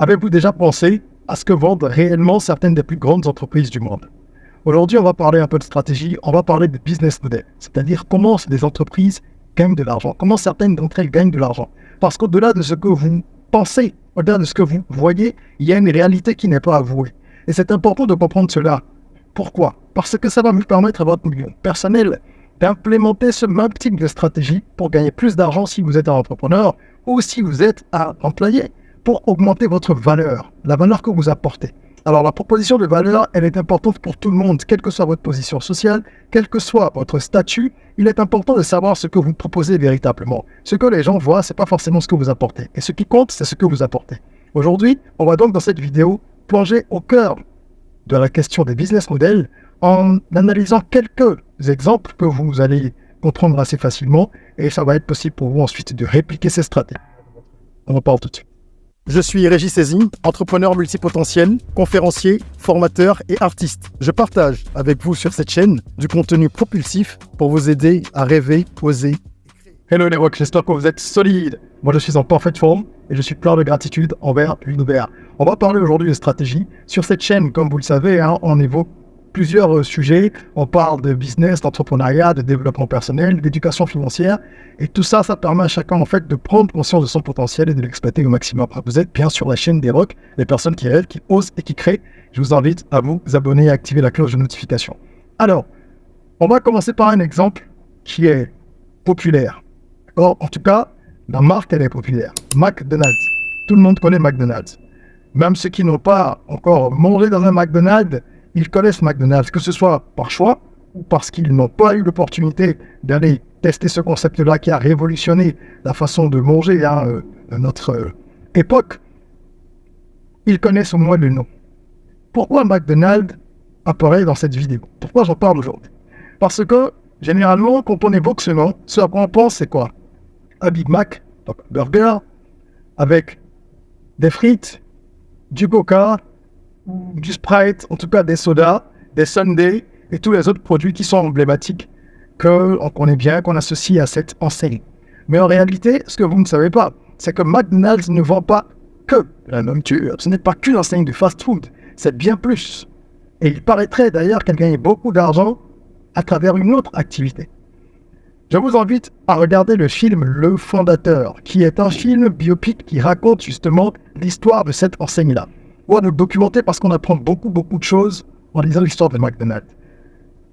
Avez-vous déjà pensé à ce que vendent réellement certaines des plus grandes entreprises du monde? Aujourd'hui, on va parler un peu de stratégie, on va parler de business model, c'est-à-dire comment des entreprises gagnent de l'argent, comment certaines d'entre elles gagnent de l'argent. Parce qu'au-delà de ce que vous pensez, au-delà de ce que vous voyez, il y a une réalité qui n'est pas avouée. Et c'est important de comprendre cela. Pourquoi? Parce que ça va vous permettre à votre milieu personnel d'implémenter ce même type de stratégie pour gagner plus d'argent si vous êtes un entrepreneur ou si vous êtes un employé, pour augmenter votre valeur, la valeur que vous apportez. Alors la proposition de valeur, elle est importante pour tout le monde, quelle que soit votre position sociale, quel que soit votre statut, il est important de savoir ce que vous proposez véritablement. Ce que les gens voient, c'est pas forcément ce que vous apportez. Et ce qui compte, c'est ce que vous apportez. Aujourd'hui, on va donc dans cette vidéo plonger au cœur de la question des business models en analysant quelques exemples que vous allez comprendre assez facilement et ça va être possible pour vous ensuite de répliquer ces stratégies. On en parle tout de suite. Je suis Régis Sezin, entrepreneur multipotentiel, conférencier, formateur et artiste. Je partage avec vous sur cette chaîne du contenu propulsif pour vous aider à rêver, oser. Hello les rocks, j'espère que vous êtes solides. Moi je suis en parfaite forme et je suis plein de gratitude envers l'univers. On va parler aujourd'hui de stratégie. Sur cette chaîne, comme vous le savez, on évoque plusieurs sujets. On parle de business, d'entrepreneuriat, de développement personnel, d'éducation financière. Et tout ça, ça permet à chacun en fait de prendre conscience de son potentiel et de l'exploiter au maximum. Vous êtes bien sur la chaîne des rocks, les personnes qui rêvent, qui osent et qui créent. Je vous invite à vous abonner et à activer la cloche de notification. Alors, on va commencer par un exemple qui est populaire. Or, en tout cas, la marque, elle est populaire. McDonald's. Tout le monde connaît McDonald's. Même ceux qui n'ont pas encore mangé dans un McDonald's, ils connaissent McDonald's, que ce soit par choix ou parce qu'ils n'ont pas eu l'opportunité d'aller tester ce concept-là qui a révolutionné la façon de manger à notre époque. Ils connaissent au moins le nom. Pourquoi McDonald's apparaît dans cette vidéo? Pourquoi j'en parle aujourd'hui? Parce que, généralement, quand on évoque ce nom, ce à quoi on pense, c'est quoi? Un Big Mac, donc un burger, avec des frites, du Coca, du Sprite, en tout cas des sodas, des sundaes et tous les autres produits qui sont emblématiques qu'on connaît bien, qu'on associe à cette enseigne. Mais en réalité, ce que vous ne savez pas, c'est que McDonald's ne vend pas que la nourriture. Ce n'est pas qu'une enseigne de fast-food, c'est bien plus. Et il paraîtrait d'ailleurs qu'elle gagne beaucoup d'argent à travers une autre activité. Je vous invite à regarder le film Le Fondateur, qui est un film biopic qui raconte justement l'histoire de cette enseigne-là. On va nous documenter parce qu'on apprend beaucoup de choses en lisant l'histoire de McDonald's.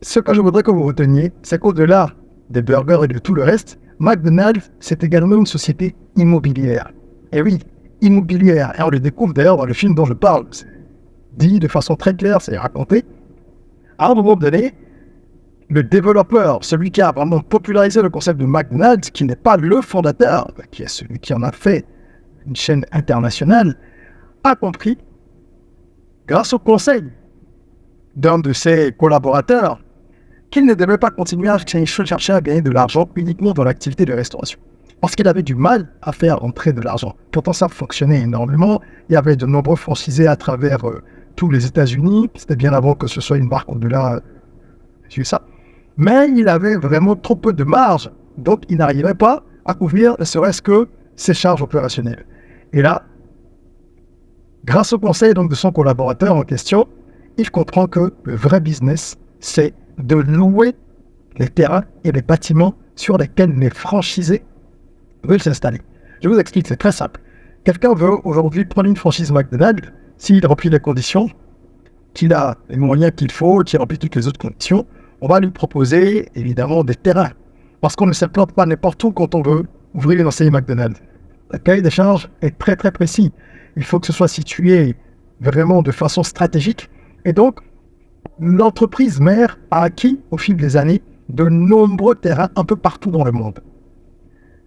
Ce que je voudrais que vous reteniez, c'est qu'au-delà des burgers et de tout le reste, McDonald's, c'est également une société immobilière. Et oui, immobilière. Et on le découvre d'ailleurs dans le film dont je parle. C'est dit de façon très claire, c'est raconté. À un moment donné, le développeur, celui qui a vraiment popularisé le concept de McDonald's, qui n'est pas le fondateur, qui est celui qui en a fait une chaîne internationale, a compris, grâce au conseil d'un de ses collaborateurs, qu'il ne devait pas continuer à chercher à gagner de l'argent uniquement dans l'activité de restauration. Parce qu'il avait du mal à faire rentrer de l'argent. Pourtant, ça fonctionnait énormément. Il y avait de nombreux franchisés à travers tous les États-Unis. C'était bien avant que ce soit une marque au-delà de ça. Mais il avait vraiment trop peu de marge. Donc, il n'arrivait pas à couvrir ne serait-ce que ses charges opérationnelles. Et là, grâce au conseil donc, de son collaborateur en question, il comprend que le vrai business, c'est de louer les terrains et les bâtiments sur lesquels les franchisés veulent s'installer. Je vous explique, c'est très simple. Quelqu'un veut aujourd'hui prendre une franchise McDonald's, s'il remplit les conditions, qu'il a les moyens qu'il faut, qu'il remplit toutes les autres conditions, on va lui proposer évidemment des terrains. Parce qu'on ne s'implante pas n'importe où quand on veut ouvrir une enseigne McDonald's. Le cahier des charges est très précis. Il faut que ce soit situé vraiment de façon stratégique. Et donc, l'entreprise mère a acquis au fil des années de nombreux terrains un peu partout dans le monde.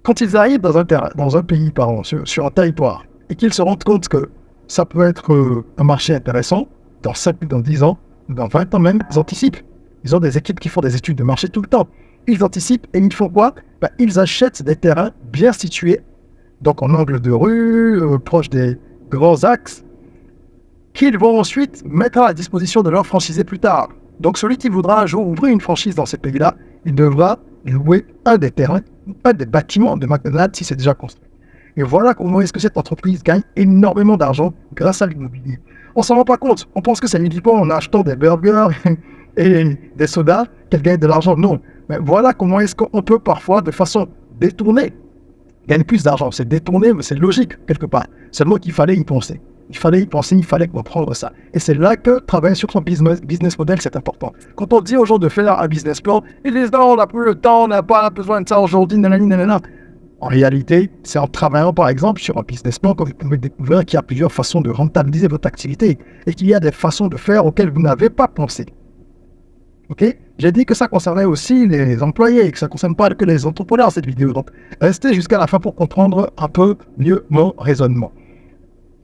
Quand ils arrivent dans un pays, sur un territoire, et qu'ils se rendent compte que ça peut être un marché intéressant, dans 5 ans, dans 10 ans, dans 20 ans même, ils anticipent. Ils ont des équipes qui font des études de marché tout le temps. Ils anticipent et ils font quoi? Ils achètent des terrains bien situés, donc en angle de rue, proche des grands axes, qu'ils vont ensuite mettre à la disposition de leurs franchisés plus tard. Donc celui qui voudra un jour ouvrir une franchise dans ces pays-là, il devra louer un des terrains, un des bâtiments de McDonald's si c'est déjà construit. Et voilà comment est-ce que cette entreprise gagne énormément d'argent grâce à l'immobilier. On s'en rend pas compte. On pense que c'est uniquement en achetant des burgers et des sodas qu'elle gagne de l'argent. Non. Mais voilà comment est-ce qu'on peut parfois, de façon détournée, gagner plus d'argent. C'est détourné, mais c'est logique quelque part. Seulement qu'il fallait y penser. Il fallait y penser, il fallait comprendre ça. Et c'est là que travailler sur son business model, c'est important. Quand on dit aux gens de faire un business plan, ils disent non, on n'a plus le temps, on n'a pas besoin de ça aujourd'hui, nanani, nanana. En réalité, c'est en travaillant par exemple sur un business plan que vous pouvez découvrir qu'il y a plusieurs façons de rentabiliser votre activité et qu'il y a des façons de faire auxquelles vous n'avez pas pensé. Ok? J'ai dit que ça concernait aussi les employés, que ça ne concerne pas que les entrepreneurs cette vidéo. Donc, restez jusqu'à la fin pour comprendre un peu mieux mon raisonnement.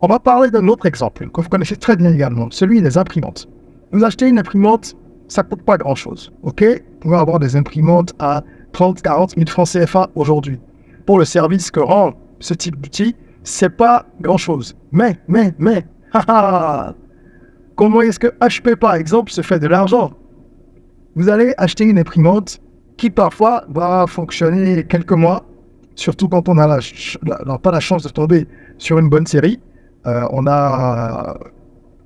On va parler d'un autre exemple que vous connaissez très bien également, celui des imprimantes. Vous achetez une imprimante, ça ne coûte pas grand-chose. Ok? Vous pouvez avoir des imprimantes à 30-40 000 francs CFA aujourd'hui. Pour le service que rend ce type d'outil, c'est pas grand-chose. Mais, comment est-ce que HP, par exemple, se fait de l'argent? Vous allez acheter une imprimante qui, parfois, va fonctionner quelques mois, surtout quand on n'a pas la chance de tomber sur une bonne série. On a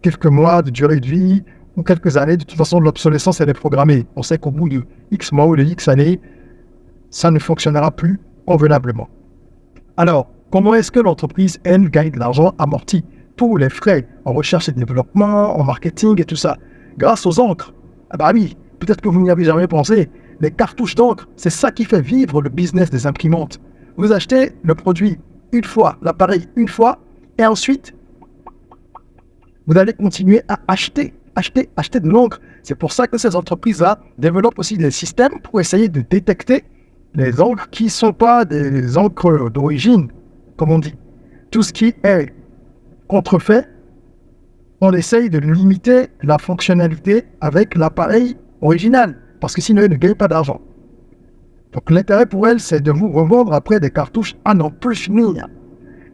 quelques mois de durée de vie ou quelques années. De toute façon, l'obsolescence, elle est programmée. On sait qu'au bout de X mois ou de X années, ça ne fonctionnera plus convenablement. Alors, comment est-ce que l'entreprise, elle, gagne de l'argent, amortit tous les frais en recherche et développement, en marketing et tout ça? Grâce aux encres. Ah bah oui, peut-être que vous n'y avez jamais pensé. Les cartouches d'encre, c'est ça qui fait vivre le business des imprimantes. Vous achetez le produit une fois, l'appareil une fois, et ensuite, vous allez continuer à acheter de l'encre. C'est pour ça que ces entreprises-là développent aussi des systèmes pour essayer de détecter les encres qui ne sont pas des encres d'origine, comme on dit. Tout ce qui est contrefait, on essaye de limiter la fonctionnalité avec l'appareil original, parce que sinon, ils ne gagnent pas d'argent. Donc l'intérêt pour elles, c'est de vous revendre après des cartouches à n'en plus finir.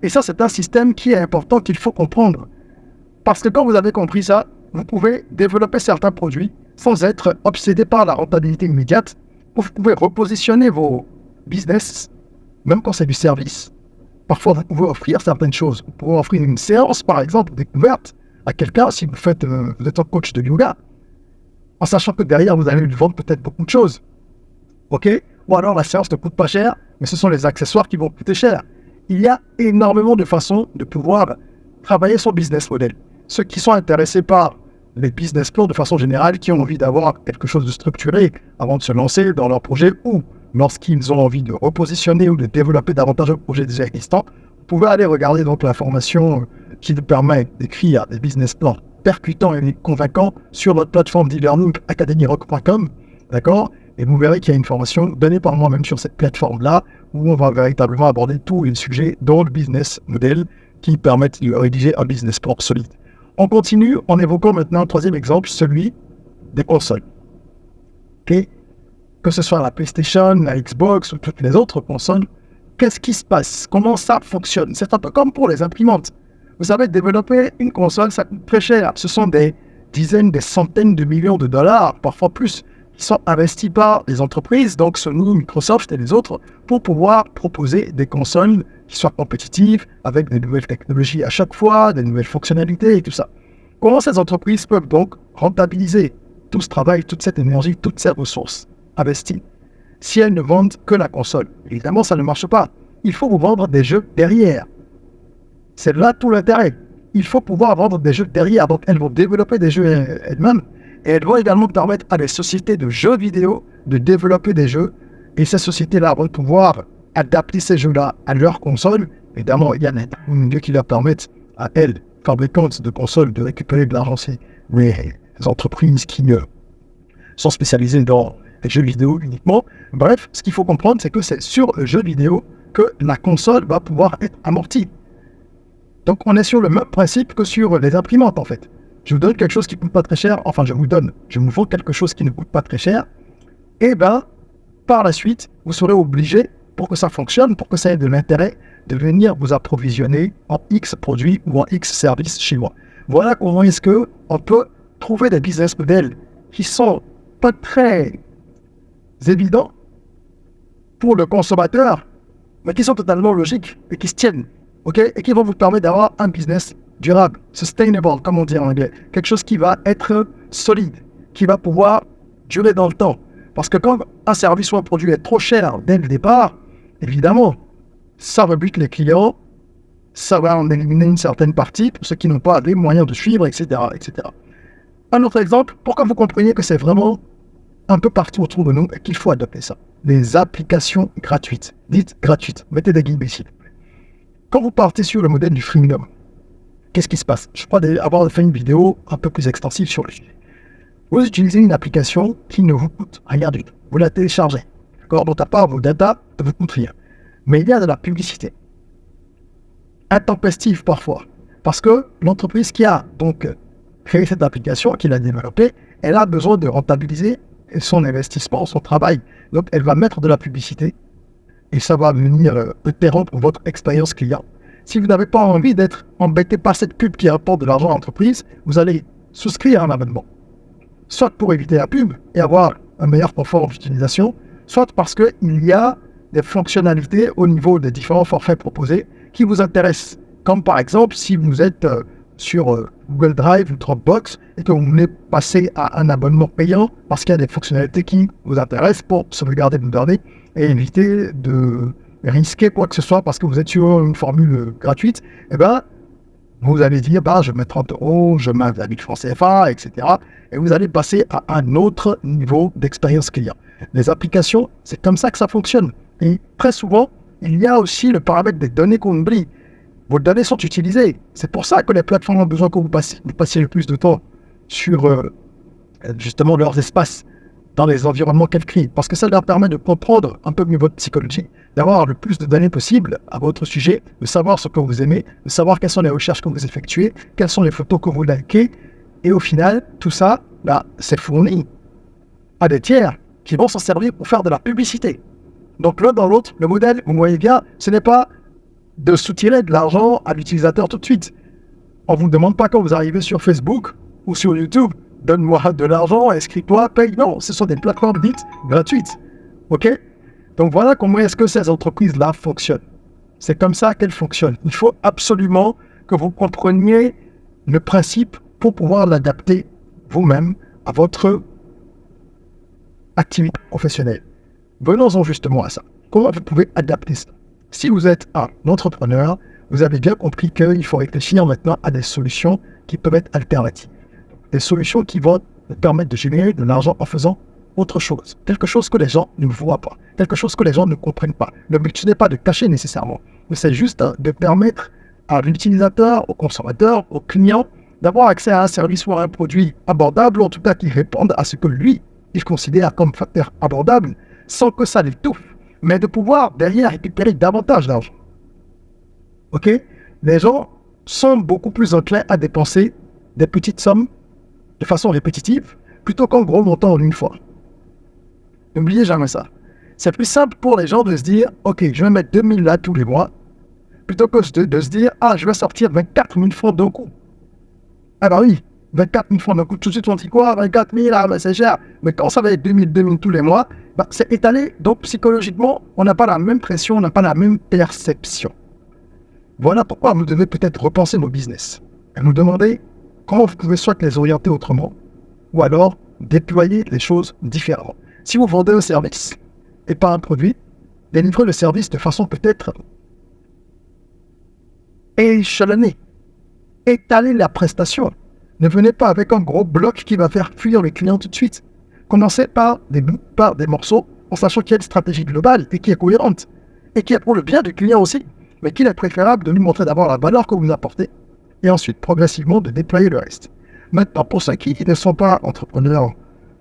Et ça, c'est un système qui est important, qu'il faut comprendre. Parce que quand vous avez compris ça, vous pouvez développer certains produits sans être obsédé par la rentabilité immédiate. Vous pouvez repositionner vos business, même quand c'est du service. Parfois, vous pouvez offrir certaines choses. Vous pouvez offrir une séance, par exemple, découverte à quelqu'un si vous êtes un coach de yoga, en sachant que derrière, vous allez lui vendre peut-être beaucoup de choses. Ok? Ou alors, la séance ne coûte pas cher, mais ce sont les accessoires qui vont coûter cher. Il y a énormément de façons de pouvoir travailler son business model. Ceux qui sont intéressés par les business plans de façon générale, qui ont envie d'avoir quelque chose de structuré avant de se lancer dans leur projet, ou lorsqu'ils ont envie de repositionner ou de développer davantage un projet déjà existant, vous pouvez aller regarder donc la formation qui nous permet d'écrire des business plans percutants et convaincants sur notre plateforme d'e-learning academyrock.com, d'accord? Et vous verrez qu'il y a une formation donnée par moi-même sur cette plateforme-là, où on va véritablement aborder tous les sujets dans le business model qui permettent de rédiger un business plan solide. On continue en évoquant maintenant un troisième exemple, celui des consoles. Okay? Que ce soit la PlayStation, la Xbox ou toutes les autres consoles, qu'est-ce qui se passe? Comment ça fonctionne? C'est un peu comme pour les imprimantes. Vous savez, développer une console, ça coûte très cher. Ce sont des dizaines, des centaines de millions de dollars, parfois plus, qui sont investis par les entreprises, donc Sony, Microsoft et les autres, pour pouvoir proposer des consoles qui soient compétitives, avec des nouvelles technologies à chaque fois, des nouvelles fonctionnalités et tout ça. Comment ces entreprises peuvent donc rentabiliser tout ce travail, toute cette énergie, toutes ces ressources investies, si elles ne vendent que la console? Évidemment, ça ne marche pas. Il faut vous vendre des jeux derrière. C'est là tout l'intérêt. Il faut pouvoir vendre des jeux derrière. Donc, elles vont développer des jeux elles-mêmes. Et elles vont également permettre à des sociétés de jeux vidéo de développer des jeux. Et ces sociétés-là vont pouvoir adapter ces jeux-là à leur console. Évidemment, il y a des milieux qui leur permettent à elles, fabricantes de consoles, de récupérer de l'argent. C'est les entreprises qui sont spécialisées dans les jeux vidéo uniquement. Bref, ce qu'il faut comprendre, c'est que c'est sur le jeu vidéo que la console va pouvoir être amortie. Donc, on est sur le même principe que sur les imprimantes, en fait. Je vous donne quelque chose qui ne coûte pas très cher. Enfin, je vous vends quelque chose qui ne coûte pas très cher. Et bien, par la suite, vous serez obligé, pour que ça fonctionne, pour que ça ait de l'intérêt, de venir vous approvisionner en X produits ou en X services chez moi. Voilà comment est-ce qu'on peut trouver des business models qui sont pas très évidents pour le consommateur, mais qui sont totalement logiques et qui se tiennent, ok, et qui vont vous permettre d'avoir un business durable, sustainable, comme on dit en anglais, quelque chose qui va être solide, qui va pouvoir durer dans le temps. Parce que quand un service ou un produit est trop cher dès le départ, évidemment, ça rebute les clients, ça va en éliminer une certaine partie pour ceux qui n'ont pas les moyens de suivre, etc., etc. Un autre exemple, pour que vous compreniez que c'est vraiment un peu partout autour de nous et qu'il faut adopter ça. Les applications gratuites. Dites gratuites. Mettez des guillemets ici. Quand vous partez sur le modèle du freemium, qu'est-ce qui se passe? Je crois avoir fait une vidéo un peu plus extensive sur le sujet. Vous utilisez une application qui ne vous coûte rien du tout. Vous la téléchargez. D'accord? Dont à part vos data, ne vous coûte rien. Mais il y a de la publicité. Intempestive parfois. Parce que l'entreprise qui a donc créé cette application, qui l'a développée, elle a besoin de rentabiliser son investissement, son travail. Donc elle va mettre de la publicité et ça va venir interrompre votre expérience client. Si vous n'avez pas envie d'être embêté par cette pub qui rapporte de l'argent à l'entreprise, vous allez souscrire à un abonnement. Soit pour éviter la pub et avoir un meilleur confort d'utilisation, soit parce qu'il y a des fonctionnalités au niveau des différents forfaits proposés qui vous intéressent. Comme par exemple, si vous êtes sur Google Drive ou Dropbox et que vous voulez passer à un abonnement payant parce qu'il y a des fonctionnalités qui vous intéressent pour sauvegarder vos données et éviter de risquer quoi que ce soit parce que vous êtes sur une formule gratuite, eh ben, vous allez dire, je mets 30 €, je mets 20 000 francs CFA, etc. Et vous allez passer à un autre niveau d'expérience client. Les applications, c'est comme ça que ça fonctionne. Et très souvent, il y a aussi le paramètre des données qu'on oublie. Vos données sont utilisées. C'est pour ça que les plateformes ont besoin que vous passiez le plus de temps sur justement leurs espaces dans les environnements qu'elles créent. Parce que ça leur permet de comprendre un peu mieux votre psychologie, d'avoir le plus de données possible à votre sujet, de savoir ce que vous aimez, de savoir quelles sont les recherches que vous effectuez, quelles sont les photos que vous likez. Et au final, tout ça, c'est fourni à des tiers qui vont s'en servir pour faire de la publicité. Donc l'un dans l'autre, le modèle, vous voyez bien, ce n'est pas de soutirer de l'argent à l'utilisateur tout de suite. On ne vous demande pas quand vous arrivez sur Facebook ou sur YouTube, donne-moi de l'argent, inscris-toi, paye. Non, ce sont des plateformes dites gratuites. Ok? Donc voilà comment est-ce que ces entreprises-là fonctionnent. C'est comme ça qu'elles fonctionnent. Il faut absolument que vous compreniez le principe pour pouvoir l'adapter vous-même à votre activité professionnelle. Venons-en justement à ça. Comment vous pouvez adapter ça? Si vous êtes un entrepreneur, vous avez bien compris qu'il faut réfléchir maintenant à des solutions qui peuvent être alternatives. Des solutions qui vont vous permettre de générer de l'argent en faisant autre chose. Quelque chose que les gens ne voient pas. Quelque chose que les gens ne comprennent pas. Le but, ce n'est pas de cacher nécessairement, mais c'est juste de permettre à l'utilisateur, au consommateur, au client, d'avoir accès à un service ou à un produit abordable, ou en tout cas qui répondent à ce que lui, il considère comme facteur abordable, sans que ça l'étouffe, mais de pouvoir derrière récupérer davantage d'argent. Ok? Les gens sont beaucoup plus enclins à dépenser des petites sommes de façon répétitive, plutôt qu'en gros montant en une fois. N'oubliez jamais ça. C'est plus simple pour les gens de se dire, ok, je vais mettre 2000 là tous les mois, plutôt que de se dire, je vais sortir 24 000 francs d'un coup. Ah bah oui, 24 000 francs d'un coup, tout de suite on dit quoi, 24 000, c'est cher. Mais quand ça va être 2000 tous les mois, c'est étalé, donc psychologiquement, on n'a pas la même pression, on n'a pas la même perception. Voilà pourquoi vous devez peut-être repenser vos business et nous demander comment vous pouvez soit les orienter autrement, ou alors déployer les choses différemment. Si vous vendez un service et pas un produit, délivrez le service de façon peut-être échelonnée. Étalez la prestation. Ne venez pas avec un gros bloc qui va faire fuir le client tout de suite. Commencez par des morceaux en sachant qu'il y a une stratégie globale et qui est cohérente et qui est pour le bien du client aussi, mais qu'il est préférable de lui montrer d'abord la valeur que vous apportez et ensuite progressivement de déployer le reste. Maintenant, pour ceux qui ne sont pas entrepreneurs,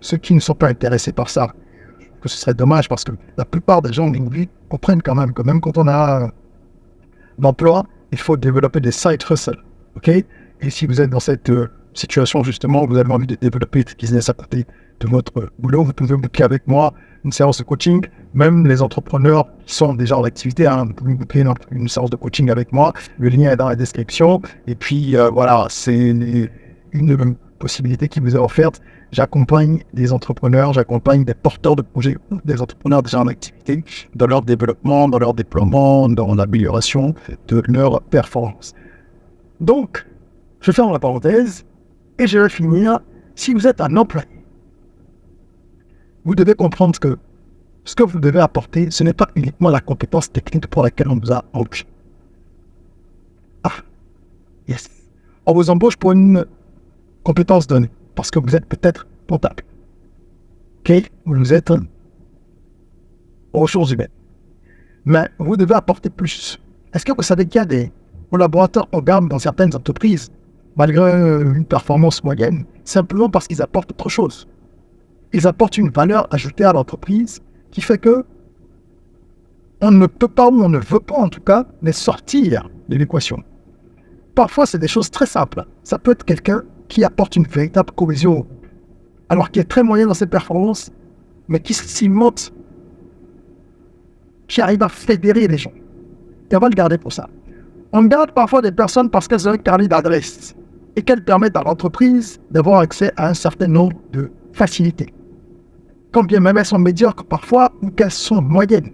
ceux qui ne sont pas intéressés par ça, que ce serait dommage parce que la plupart des gens comprennent quand même que même quand on a un emploi, il faut développer des side hustles. Ok? Et si vous êtes dans cette situation justement, vous avez envie de développer des business à côté de votre boulot, vous pouvez booker avec moi une séance de coaching. Même les entrepreneurs qui sont déjà en activité, vous pouvez booker une séance de coaching avec moi. Le lien est dans la description. Et puis voilà, c'est une possibilité qui vous est offerte. J'accompagne des entrepreneurs, j'accompagne des porteurs de projets, des entrepreneurs déjà en activité, dans leur développement, dans leur déploiement, dans l'amélioration de leur performance. Donc, je ferme la parenthèse et je vais finir. Si vous êtes un employé, vous devez comprendre que ce que vous devez apporter, ce n'est pas uniquement la compétence technique pour laquelle on vous a embauché. Ah, yes. On vous embauche pour une compétence donnée, parce que vous êtes peut-être comptable. Ok, vous êtes ressources humaines. Mais vous devez apporter plus. Est-ce que vous savez qu'il y a des collaborateurs en gamme dans certaines entreprises, malgré une performance moyenne, simplement parce qu'ils apportent autre chose? Ils apportent une valeur ajoutée à l'entreprise qui fait que on ne peut pas, ou on ne veut pas en tout cas, les sortir de l'équation. Parfois, c'est des choses très simples. Ça peut être quelqu'un qui apporte une véritable cohésion, alors qu'il est très moyen dans ses performances, mais qui cimente, qui arrive à fédérer les gens. Et on va le garder pour ça. On garde parfois des personnes parce qu'elles ont un carnet d'adresses et qu'elles permettent à l'entreprise d'avoir accès à un certain nombre de facilités. Quand bien même elles sont médiocres parfois ou qu'elles sont moyennes.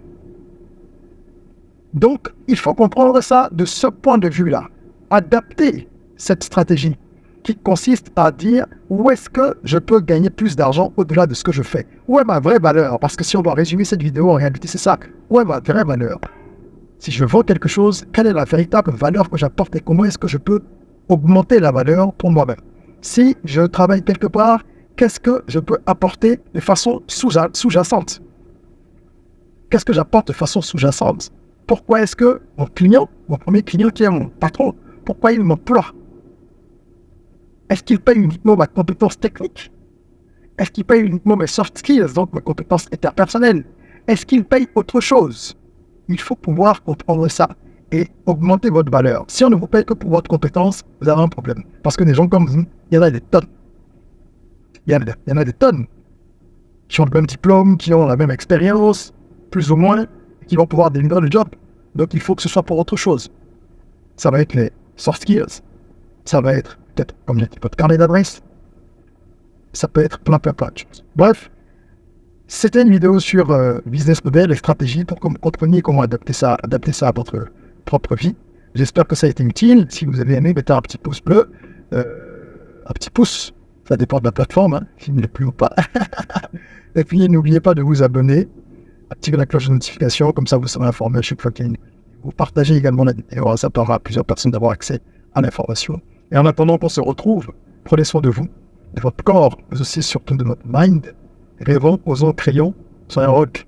Donc, il faut comprendre ça de ce point de vue-là. Adapter cette stratégie qui consiste à dire où est-ce que je peux gagner plus d'argent au-delà de ce que je fais. Où est ma vraie valeur? Parce que si on doit résumer cette vidéo, en réalité, c'est ça. Où est ma vraie valeur? Si je vends quelque chose, quelle est la véritable valeur que j'apporte et comment est-ce que je peux augmenter la valeur pour moi-même? Si je travaille quelque part, qu'est-ce que je peux apporter de façon sous-jacente? Qu'est-ce que j'apporte de façon sous-jacente? Pourquoi est-ce que mon client, mon premier client qui est mon patron, pourquoi il m'emploie? Est-ce qu'il paye uniquement ma compétence technique? Est-ce qu'il paye uniquement mes soft skills, donc mes compétences interpersonnelles? Est-ce qu'il paye autre chose? Il faut pouvoir comprendre ça et augmenter votre valeur. Si on ne vous paye que pour votre compétence, vous avez un problème. Parce que des gens comme vous, il y en a des tonnes. Il y en a des tonnes qui ont le même diplôme, qui ont la même expérience, plus ou moins, qui vont pouvoir délivrer le job. Donc il faut que ce soit pour autre chose. Ça va être les soft skills. Ça va être peut-être, comme j'ai dit, votre carnet d'adresse. Ça peut être plein de choses. Bref, c'était une vidéo sur business model et stratégie pour que vous compreniez comment adapter ça à votre propre vie. J'espère que ça a été utile. Si vous avez aimé, mettez un petit pouce bleu, un petit pouce. Ça dépend de la plateforme, hein, s'il ne l'est plus ou pas. Et puis, n'oubliez pas de vous abonner, activer la cloche de notification, comme ça vous serez informé à chaque fois qu'il y a une vidéo. Vous partagez également la vidéo, ça permettra à plusieurs personnes d'avoir accès à l'information. Et en attendant qu'on se retrouve, prenez soin de vous, de votre corps, mais aussi surtout de votre mind. Rêvons, osons, créons, soyons rock.